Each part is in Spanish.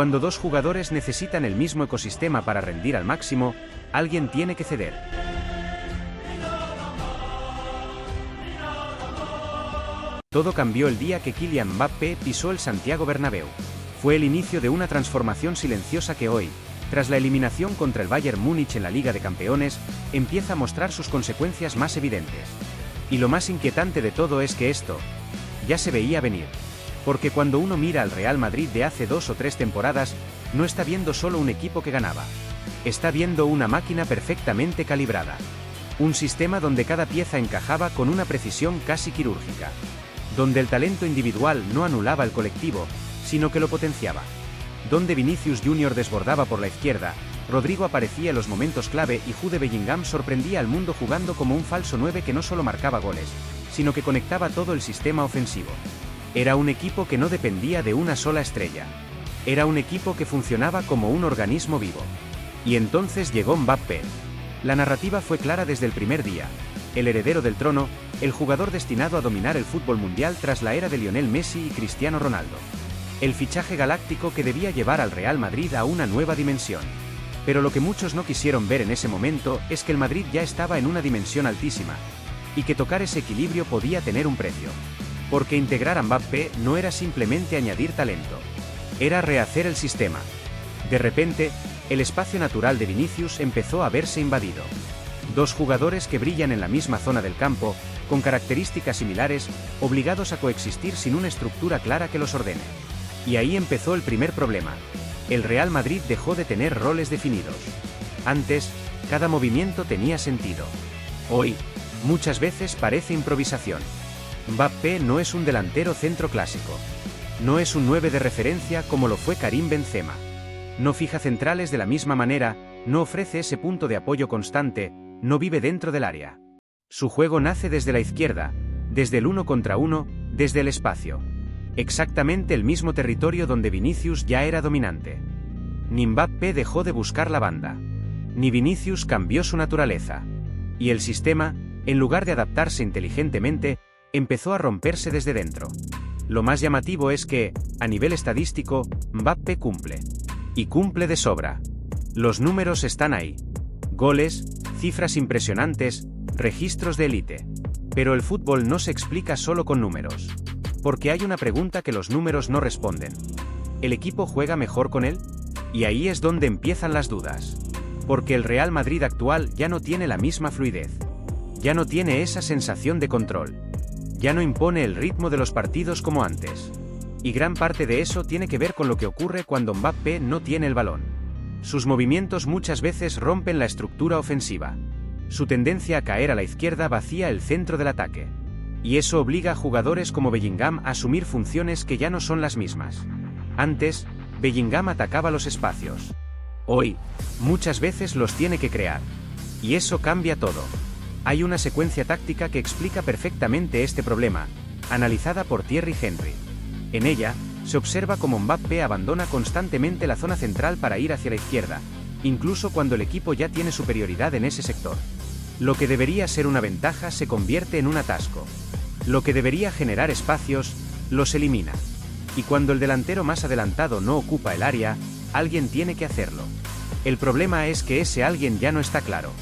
Cuando dos jugadores necesitan el mismo ecosistema para rendir al máximo, alguien tiene que ceder. Todo cambió el día que Kylian Mbappé pisó el Santiago Bernabéu. Fue el inicio de una transformación silenciosa que hoy, tras la eliminación contra el Bayern Múnich en la Liga de Campeones, empieza a mostrar sus consecuencias más evidentes. Y lo más inquietante de todo es que esto ya se veía venir. Porque cuando uno mira al Real Madrid de hace 2 o 3 temporadas, no está viendo solo un equipo que ganaba. Está viendo una máquina perfectamente calibrada. Un sistema donde cada pieza encajaba con una precisión casi quirúrgica. Donde el talento individual no anulaba el colectivo, sino que lo potenciaba. Donde Vinicius Jr. desbordaba por la izquierda, Rodrigo aparecía en los momentos clave y Jude Bellingham sorprendía al mundo jugando como un falso 9 que no solo marcaba goles, sino que conectaba todo el sistema ofensivo. Era un equipo que no dependía de una sola estrella. Era un equipo que funcionaba como un organismo vivo. Y entonces llegó Mbappé. La narrativa fue clara desde el primer día. El heredero del trono, el jugador destinado a dominar el fútbol mundial tras la era de Lionel Messi y Cristiano Ronaldo. El fichaje galáctico que debía llevar al Real Madrid a una nueva dimensión. Pero lo que muchos no quisieron ver en ese momento es que el Madrid ya estaba en una dimensión altísima, y que tocar ese equilibrio podía tener un precio. Porque integrar a Mbappé no era simplemente añadir talento. Era rehacer el sistema. De repente, el espacio natural de Vinicius empezó a verse invadido. Dos jugadores que brillan en la misma zona del campo, con características similares, obligados a coexistir sin una estructura clara que los ordene. Y ahí empezó el primer problema. El Real Madrid dejó de tener roles definidos. Antes, cada movimiento tenía sentido. Hoy, muchas veces parece improvisación. Mbappé no es un delantero centro clásico. No es un 9 de referencia como lo fue Karim Benzema. No fija centrales de la misma manera, no ofrece ese punto de apoyo constante, no vive dentro del área. Su juego nace desde la izquierda, desde el 1 contra 1, desde el espacio. Exactamente el mismo territorio donde Vinicius ya era dominante. Ni Mbappé dejó de buscar la banda. Ni Vinicius cambió su naturaleza. Y el sistema, en lugar de adaptarse inteligentemente, empezó a romperse desde dentro. Lo más llamativo es que, a nivel estadístico, Mbappé cumple. Y cumple de sobra. Los números están ahí. Goles, cifras impresionantes, registros de élite. Pero el fútbol no se explica solo con números. Porque hay una pregunta que los números no responden. ¿El equipo juega mejor con él? Y ahí es donde empiezan las dudas. Porque el Real Madrid actual ya no tiene la misma fluidez. Ya no tiene esa sensación de control. Ya no impone el ritmo de los partidos como antes. Y gran parte de eso tiene que ver con lo que ocurre cuando Mbappé no tiene el balón. Sus movimientos muchas veces rompen la estructura ofensiva. Su tendencia a caer a la izquierda vacía el centro del ataque. Y eso obliga a jugadores como Bellingham a asumir funciones que ya no son las mismas. Antes, Bellingham atacaba los espacios. Hoy, muchas veces los tiene que crear. Y eso cambia todo. Hay una secuencia táctica que explica perfectamente este problema, analizada por Thierry Henry. En ella, se observa cómo Mbappé abandona constantemente la zona central para ir hacia la izquierda, incluso cuando el equipo ya tiene superioridad en ese sector. Lo que debería ser una ventaja se convierte en un atasco. Lo que debería generar espacios, los elimina. Y cuando el delantero más adelantado no ocupa el área, alguien tiene que hacerlo. El problema es que ese alguien ya no está claro.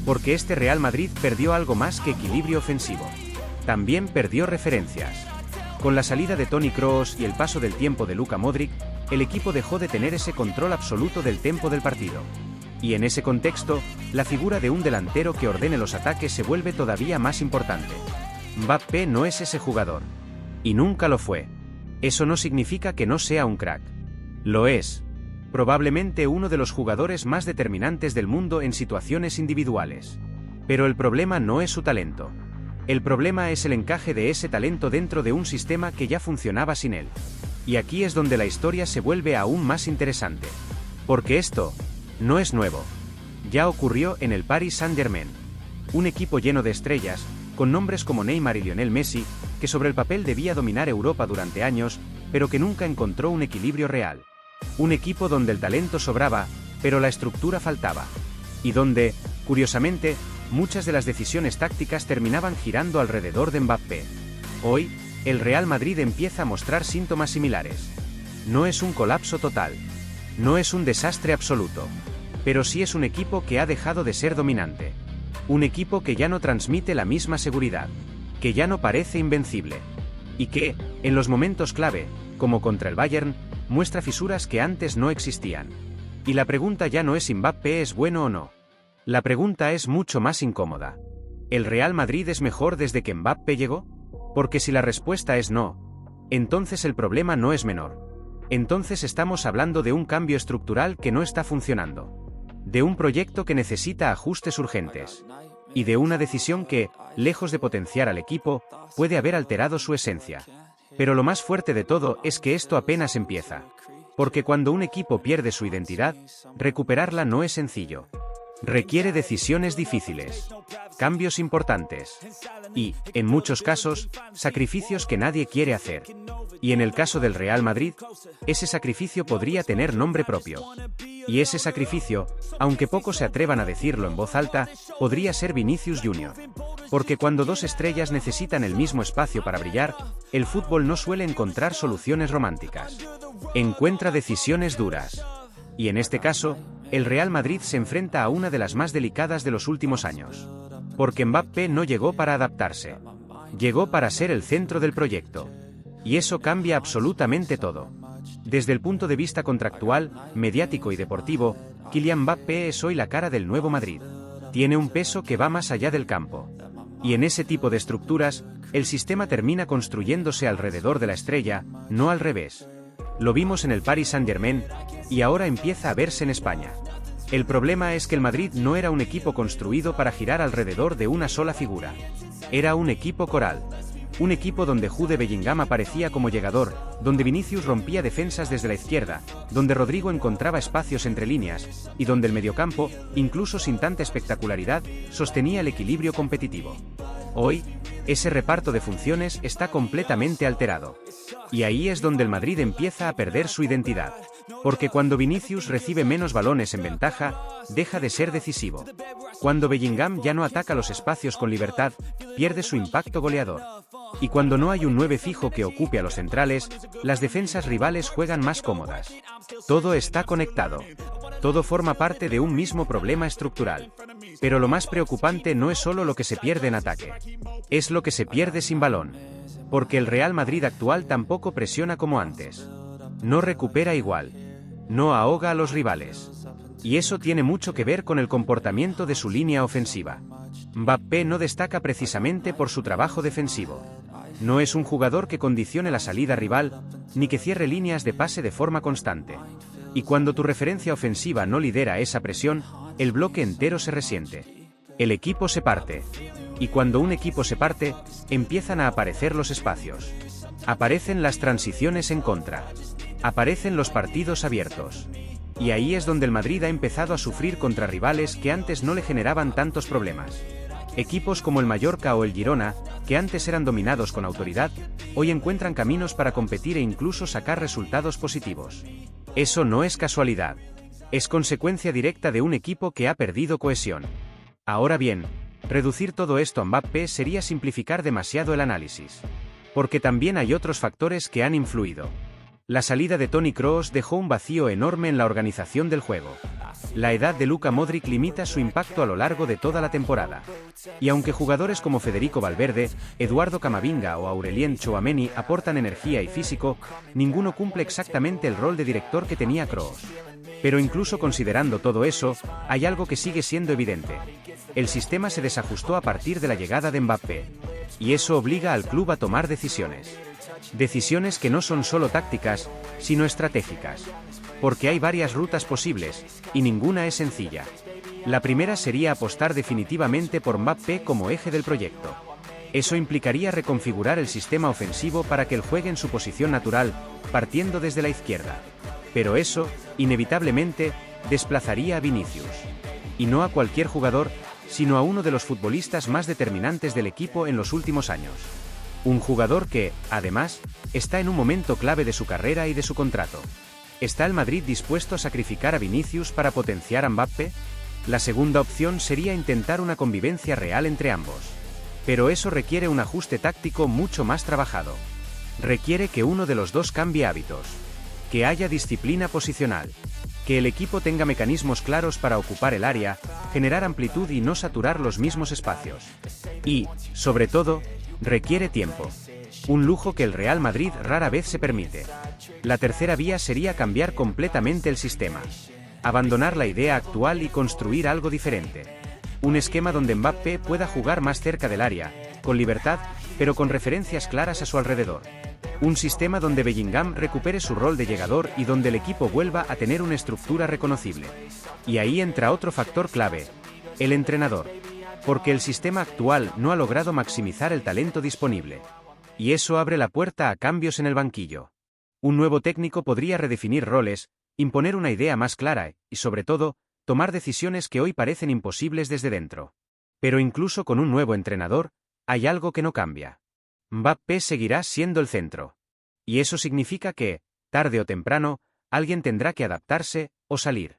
Porque este Real Madrid perdió algo más que equilibrio ofensivo. También perdió referencias. Con la salida de Toni Kroos y el paso del tiempo de Luka Modric, el equipo dejó de tener ese control absoluto del tempo del partido. Y en ese contexto, la figura de un delantero que ordene los ataques se vuelve todavía más importante. Mbappé no es ese jugador. Y nunca lo fue. Eso no significa que no sea un crack. Lo es. Probablemente uno de los jugadores más determinantes del mundo en situaciones individuales. Pero el problema no es su talento. El problema es el encaje de ese talento dentro de un sistema que ya funcionaba sin él. Y aquí es donde la historia se vuelve aún más interesante. Porque esto no es nuevo. Ya ocurrió en el Paris Saint-Germain. Un equipo lleno de estrellas, con nombres como Neymar y Lionel Messi, que sobre el papel debía dominar Europa durante años, pero que nunca encontró un equilibrio real. Un equipo donde el talento sobraba, pero la estructura faltaba. Y donde, curiosamente, muchas de las decisiones tácticas terminaban girando alrededor de Mbappé. Hoy, el Real Madrid empieza a mostrar síntomas similares. No es un colapso total. No es un desastre absoluto. Pero sí es un equipo que ha dejado de ser dominante. Un equipo que ya no transmite la misma seguridad. Que ya no parece invencible. Y que, en los momentos clave, como contra el Bayern, muestra fisuras que antes no existían. Y la pregunta ya no es si Mbappé es bueno o no. La pregunta es mucho más incómoda. ¿El Real Madrid es mejor desde que Mbappé llegó? Porque si la respuesta es no, entonces el problema no es menor. Entonces estamos hablando de un cambio estructural que no está funcionando. De un proyecto que necesita ajustes urgentes. Y de una decisión que, lejos de potenciar al equipo, puede haber alterado su esencia. Pero lo más fuerte de todo es que esto apenas empieza. Porque cuando un equipo pierde su identidad, recuperarla no es sencillo. Requiere decisiones difíciles, cambios importantes y, en muchos casos, sacrificios que nadie quiere hacer. Y en el caso del Real Madrid, ese sacrificio podría tener nombre propio. Y ese sacrificio, aunque pocos se atrevan a decirlo en voz alta, podría ser Vinicius Jr. Porque cuando dos estrellas necesitan el mismo espacio para brillar, el fútbol no suele encontrar soluciones románticas. Encuentra decisiones duras. Y en este caso, el Real Madrid se enfrenta a una de las más delicadas de los últimos años. Porque Mbappé no llegó para adaptarse. Llegó para ser el centro del proyecto. Y eso cambia absolutamente todo. Desde el punto de vista contractual, mediático y deportivo, Kylian Mbappé es hoy la cara del nuevo Madrid. Tiene un peso que va más allá del campo. Y en ese tipo de estructuras, el sistema termina construyéndose alrededor de la estrella, no al revés. Lo vimos en el Paris Saint-Germain, y ahora empieza a verse en España. El problema es que el Madrid no era un equipo construido para girar alrededor de una sola figura. Era un equipo coral. Un equipo donde Jude Bellingham aparecía como llegador, donde Vinicius rompía defensas desde la izquierda, donde Rodrigo encontraba espacios entre líneas, y donde el mediocampo, incluso sin tanta espectacularidad, sostenía el equilibrio competitivo. Hoy, ese reparto de funciones está completamente alterado. Y ahí es donde el Madrid empieza a perder su identidad. Porque cuando Vinicius recibe menos balones en ventaja, deja de ser decisivo. Cuando Bellingham ya no ataca los espacios con libertad, pierde su impacto goleador. Y cuando no hay un 9 fijo que ocupe a los centrales, las defensas rivales juegan más cómodas. Todo está conectado. Todo forma parte de un mismo problema estructural. Pero lo más preocupante no es solo lo que se pierde en ataque. Es lo que se pierde sin balón. Porque el Real Madrid actual tampoco presiona como antes. No recupera igual. No ahoga a los rivales. Y eso tiene mucho que ver con el comportamiento de su línea ofensiva. Mbappé no destaca precisamente por su trabajo defensivo. No es un jugador que condicione la salida rival, ni que cierre líneas de pase de forma constante. Y cuando tu referencia ofensiva no lidera esa presión, el bloque entero se resiente. El equipo se parte. Y cuando un equipo se parte, empiezan a aparecer los espacios. Aparecen las transiciones en contra. Aparecen los partidos abiertos. Y ahí es donde el Madrid ha empezado a sufrir contra rivales que antes no le generaban tantos problemas. Equipos como el Mallorca o el Girona, que antes eran dominados con autoridad, hoy encuentran caminos para competir e incluso sacar resultados positivos. Eso no es casualidad. Es consecuencia directa de un equipo que ha perdido cohesión. Ahora bien, reducir todo esto a Mbappé sería simplificar demasiado el análisis. Porque también hay otros factores que han influido. La salida de Toni Kroos dejó un vacío enorme en la organización del juego. La edad de Luka Modric limita su impacto a lo largo de toda la temporada. Y aunque jugadores como Federico Valverde, Eduardo Camavinga o Aurelien Tchouaméni aportan energía y físico, ninguno cumple exactamente el rol de director que tenía Kroos. Pero incluso considerando todo eso, hay algo que sigue siendo evidente. El sistema se desajustó a partir de la llegada de Mbappé. Y eso obliga al club a tomar decisiones. Decisiones que no son solo tácticas, sino estratégicas. Porque hay varias rutas posibles, y ninguna es sencilla. La primera sería apostar definitivamente por Mbappé como eje del proyecto. Eso implicaría reconfigurar el sistema ofensivo para que él juegue en su posición natural, partiendo desde la izquierda. Pero eso, inevitablemente, desplazaría a Vinicius. Y no a cualquier jugador, sino a uno de los futbolistas más determinantes del equipo en los últimos años. Un jugador que, además, está en un momento clave de su carrera y de su contrato. ¿Está el Madrid dispuesto a sacrificar a Vinicius para potenciar a Mbappé? La segunda opción sería intentar una convivencia real entre ambos. Pero eso requiere un ajuste táctico mucho más trabajado. Requiere que uno de los dos cambie hábitos. Que haya disciplina posicional. Que el equipo tenga mecanismos claros para ocupar el área, generar amplitud y no saturar los mismos espacios. Y, sobre todo, requiere tiempo. Un lujo que el Real Madrid rara vez se permite. La tercera vía sería cambiar completamente el sistema. Abandonar la idea actual y construir algo diferente. Un esquema donde Mbappé pueda jugar más cerca del área, con libertad, pero con referencias claras a su alrededor. Un sistema donde Bellingham recupere su rol de llegador y donde el equipo vuelva a tener una estructura reconocible. Y ahí entra otro factor clave: el entrenador. Porque el sistema actual no ha logrado maximizar el talento disponible. Y eso abre la puerta a cambios en el banquillo. Un nuevo técnico podría redefinir roles, imponer una idea más clara y, sobre todo, tomar decisiones que hoy parecen imposibles desde dentro. Pero incluso con un nuevo entrenador, hay algo que no cambia. Mbappé seguirá siendo el centro. Y eso significa que, tarde o temprano, alguien tendrá que adaptarse o salir.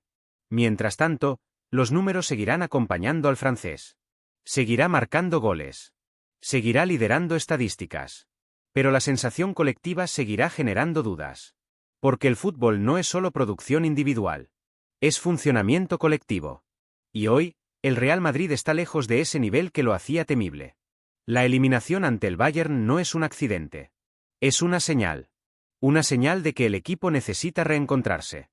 Mientras tanto, los números seguirán acompañando al francés. Seguirá marcando goles. Seguirá liderando estadísticas. Pero la sensación colectiva seguirá generando dudas. Porque el fútbol no es solo producción individual. Es funcionamiento colectivo. Y hoy, el Real Madrid está lejos de ese nivel que lo hacía temible. La eliminación ante el Bayern no es un accidente. Es una señal. Una señal de que el equipo necesita reencontrarse.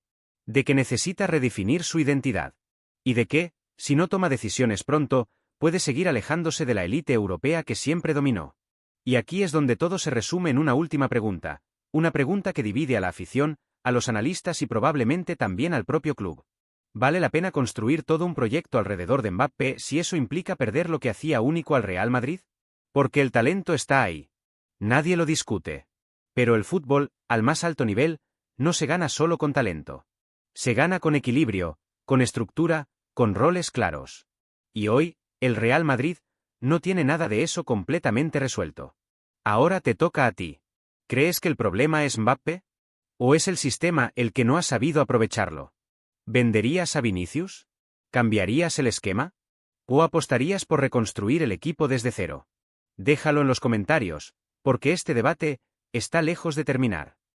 De que necesita redefinir su identidad. Y de que, si no toma decisiones pronto, puede seguir alejándose de la élite europea que siempre dominó. Y aquí es donde todo se resume en una última pregunta, una pregunta que divide a la afición, a los analistas y probablemente también al propio club. ¿Vale la pena construir todo un proyecto alrededor de Mbappé si eso implica perder lo que hacía único al Real Madrid? Porque el talento está ahí. Nadie lo discute. Pero el fútbol, al más alto nivel, no se gana solo con talento. Se gana con equilibrio, con estructura, con roles claros. Y hoy, el Real Madrid no tiene nada de eso completamente resuelto. Ahora te toca a ti. ¿Crees que el problema es Mbappé? ¿O es el sistema el que no ha sabido aprovecharlo? ¿Venderías a Vinicius? ¿Cambiarías el esquema? ¿O apostarías por reconstruir el equipo desde cero? Déjalo en los comentarios, porque este debate está lejos de terminar.